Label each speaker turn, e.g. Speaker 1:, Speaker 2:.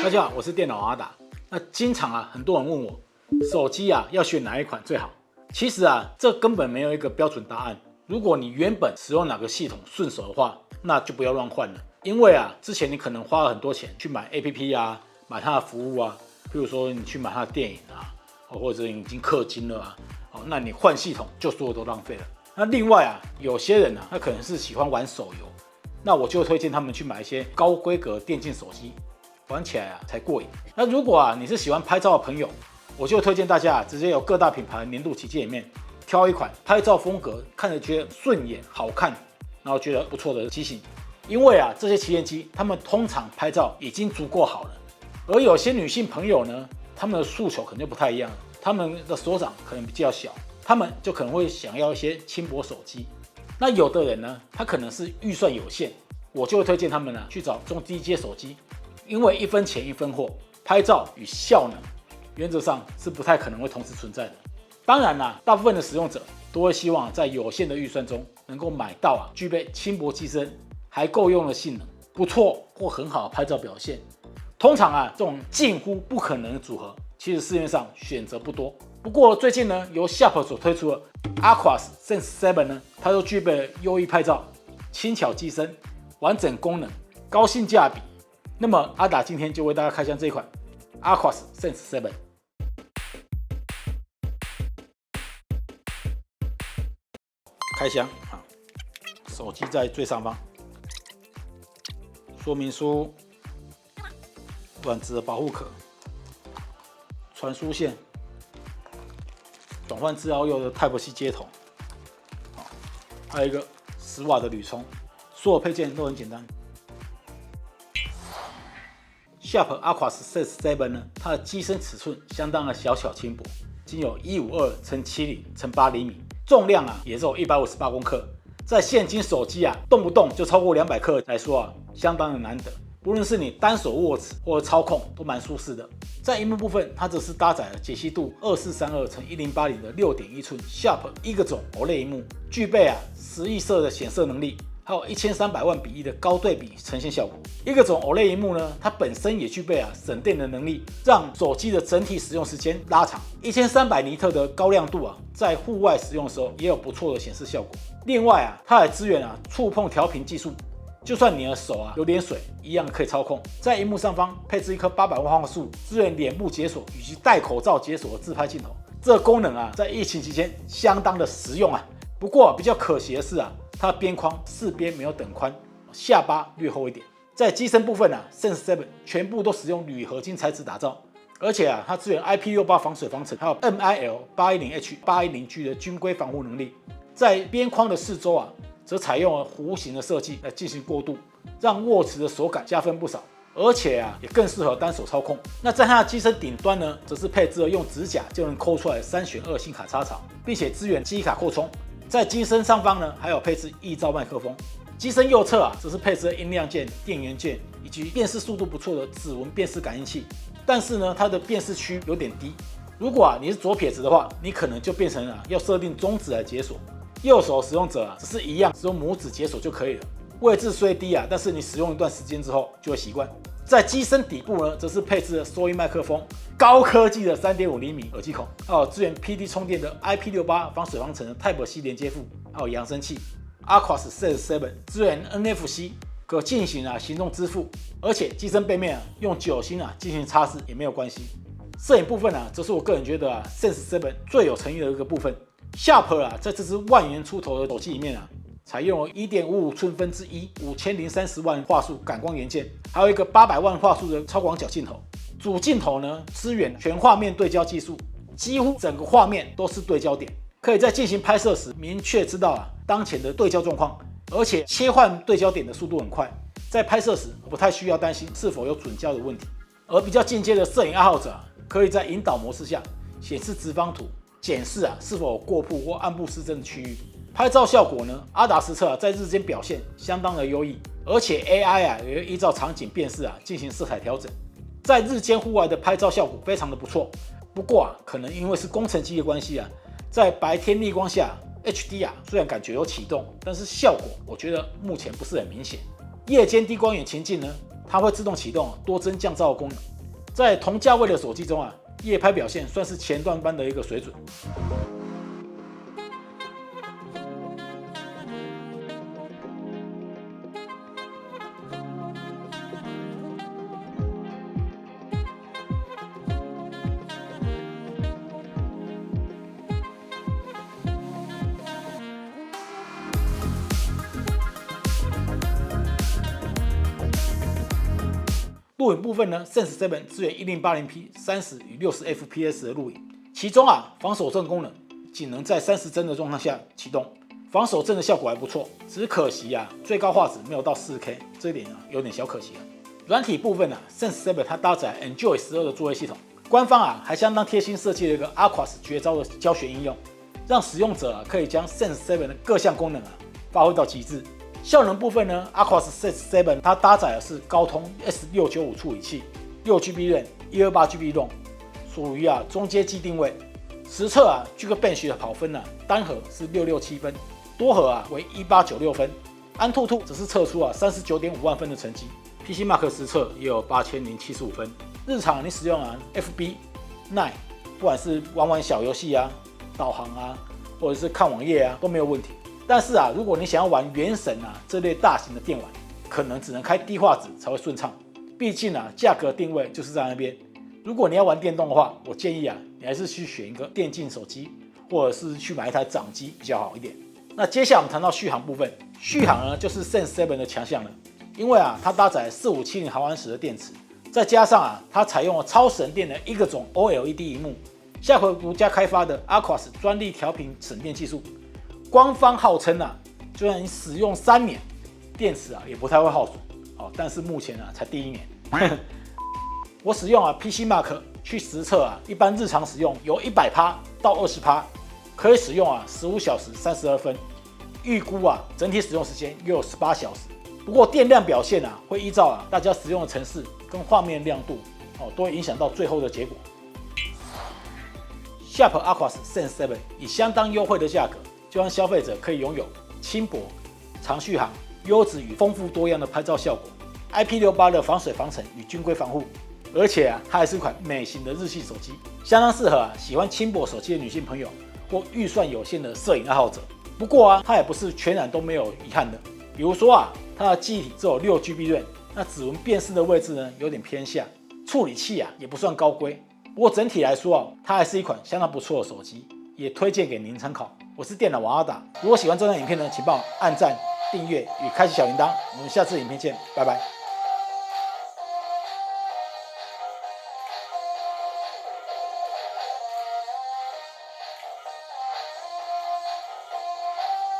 Speaker 1: 大家好，我是电脑阿达。那经常很多人问我，手机要选哪一款最好？其实这根本没有一个标准答案。如果你原本使用哪个系统顺手的话，那就不要乱换了。因为之前你可能花了很多钱去买 APP 买它的服务譬如说你去买它的电影或者你已经氪金了那你换系统就所有都浪费了。那另外有些人他可能是喜欢玩手游，那我就推荐他们去买一些高规格电竞手机，玩起来才过瘾。那如果你是喜欢拍照的朋友，我就推荐大家直接由各大品牌的年度旗舰里面挑一款拍照风格看着觉得顺眼好看，然后觉得不错的机型。因为这些旗舰机他们通常拍照已经足够好了，而有些女性朋友呢，他们的诉求可能就不太一样了，他们的手掌可能比较小，他们就可能会想要一些轻薄手机。那有的人呢，他可能是预算有限，我就会推荐他们去找中低阶手机，因为一分钱一分货，拍照与效能原则上是不太可能会同时存在的。当然大部分的使用者都会希望在有限的预算中能够买到具备轻薄机身还够用的性能，不错或很好的拍照表现。通常这种近乎不可能的组合，其实市面上选择不多。不过最近呢，由 Sharp 所推出的 Aquos Sense 7呢，它都具备了优异拍照、轻巧机身、完整功能、高性价比。那么阿达今天就为大家开箱这一款 Aquos Sense 7。开箱手机在最上方，说明书、软质的保护壳、传输线、转换资料用的 Type-C 接头，还有一个10瓦的铝充，所有配件都很简单。Sharp Aquos Sense 7呢，它的机身尺寸相当的小巧轻薄，仅有152×70×8厘米，重量也只有158公克。在现今手机动不动就超过200克来说相当的难得。无论是你单手握持或者操控都蛮舒适的。在萤幕部分，它则是搭载了解析度2432×1080的6.1寸 Sharp 一个种 OLED 萤幕，具备10亿色的显色能力，还有1300万比1的高对比呈现效果。一个种 OLED 萤幕呢，它本身也具备省电的能力，让手机的整体使用时间拉长。1300尼特的高亮度在户外使用的时候也有不错的显示效果。另外它还支援触碰调频技术，就算你的手有点水，一样可以操控。在萤幕上方配置一颗800万画素、支援脸部解锁以及戴口罩解锁的自拍镜头，这个功能在疫情期间相当的实用不过比较可惜的是它的边框4边没有等宽，下巴略厚一点。在机身部分Sense 7全部都使用铝合金材质打造，而且它支援 IP68 防水防尘，还有 MIL810H、810G 的军规防护能力。在边框的四周则采用了弧形的设计来进行过渡，让握持的手感加分不少，而且也更适合单手操控。那在它的机身顶端呢，则是配置了用指甲就能抠出来的3选2新卡插槽，并且支援记忆卡扩充。在机身上方呢，还有配置异噪麦克风。机身右侧则是配置了音量键、电源键以及辨识速度不错的指纹辨识感应器。但是呢，它的辨识区有点低。如果你是左撇子的话，你可能就变成要设定中指来解锁。右手使用者只是一样使用拇指解锁就可以了。位置虽低但是你使用一段时间之后就会习惯。在机身底部呢，则是配置了收音麦克风、高科技的3.5厘米耳机孔，还有支援 PD 充电的 IP68 防水防尘的 Type-C 连接副，还有扬声器。Aquos Sense 7支援 NFC， 可进行行动支付，而且机身背面用酒精进行擦拭也没有关系。摄影部分则是我个人觉得Sense 7最有诚意的一个部分。Sharp在这支1万元出头的手机里面采用了 1.55寸分之一5030万画素感光元件，还有一个800万画素的超广角镜头。主镜头呢支援全画面对焦技术，几乎整个画面都是对焦点，可以在进行拍摄时明确知道当前的对焦状况，而且切换对焦点的速度很快，在拍摄时不太需要担心是否有准焦的问题。而比较进阶的摄影爱好者可以在引导模式下显示直方图，检视是否有过曝或暗部失真的区域。拍照效果呢，阿达实测在日间表现相当的优异，而且 AI 也会依照场景辨识进行色彩调整，在日间户外的拍照效果非常的不错。不过可能因为是工程机的关系在白天逆光下 HD 虽然感觉有启动，但是效果我觉得目前不是很明显。夜间低光源情境呢，它会自动启动多帧降噪的功能，在同价位的手机中啊，夜拍表现算是前段班的一个水准。录影部分呢 ，Sense 7支援 1080p 30与60 fps 的录影，其中啊防守震功能仅能在30帧的状态下启动，防守震的效果还不错，只可惜啊最高画质没有到 4K， 这一点啊有点小可惜啊。软体部分啊 ，Sense 7它搭载 Android 12的作业系统，官方啊还相当贴心设计了一个 Aquos 绝招的教学应用，让使用者啊可以将 Sense 7的各项功能啊发挥到极致。效能部分呢 ，Aquos Sense 7它搭载的是高通 S695 处理器，6GB RAM，128GB ROM， 属于啊中阶机定位。实测啊，Geekbench 的跑分啊，单核是667分，多核啊为1896分。Antutu 只是测出啊39.5万分的成绩 ，PCMark 实测也有8075分。日常你使用啊 FB、Line， 不管是玩小游戏啊、导航啊，或者是看网页啊，都没有问题。但是啊，如果你想要玩原神啊这类大型的电玩，可能只能开低画质才会顺畅。毕竟啊，价格定位就是在那边。如果你要玩电动的话，我建议啊，你还是去选一个电竞手机，或者是去买一台掌机比较好一点。那接下来我们谈到续航部分，续航呢就是 Sense 7的强项了，因为啊它搭载4570毫安时的电池，再加上啊它采用了超省电的一个种 OLED 萤幕，下回独家开发的 Aquos 专利调频省电技术。官方号称啊，就算你使用3年，电池啊也不太会耗损。但是目前啊才第1年。我使用啊 PCmark 去实测啊，一般日常使用由100%到20%，可以使用啊15小时32分，预估啊整体使用时间约有18小时。不过电量表现啊会依照啊大家使用的程式跟画面亮度都会影响到最后的结果。Sharp Aquos Sense 7以相当优惠的价格，就让消费者可以拥有轻薄、长续航、优质与丰富多样的拍照效果 ，IP68 的防水防尘与军规防护，而且啊，它还是款美型的日系手机，相当适合啊喜欢轻薄手机的女性朋友或预算有限的摄影爱好者。不过啊，它也不是全然都没有遗憾的，比如说啊，它的记忆体只有6GB RAM，那指纹辨识的位置呢有点偏下，处理器啊也不算高规。不过整体来说啊，它还是一款相当不错的手机，也推荐给您参考。我是电脑王阿达，如果喜欢这张影片呢，请帮我按赞、订阅与开启小铃铛。我们下次影片见，拜拜。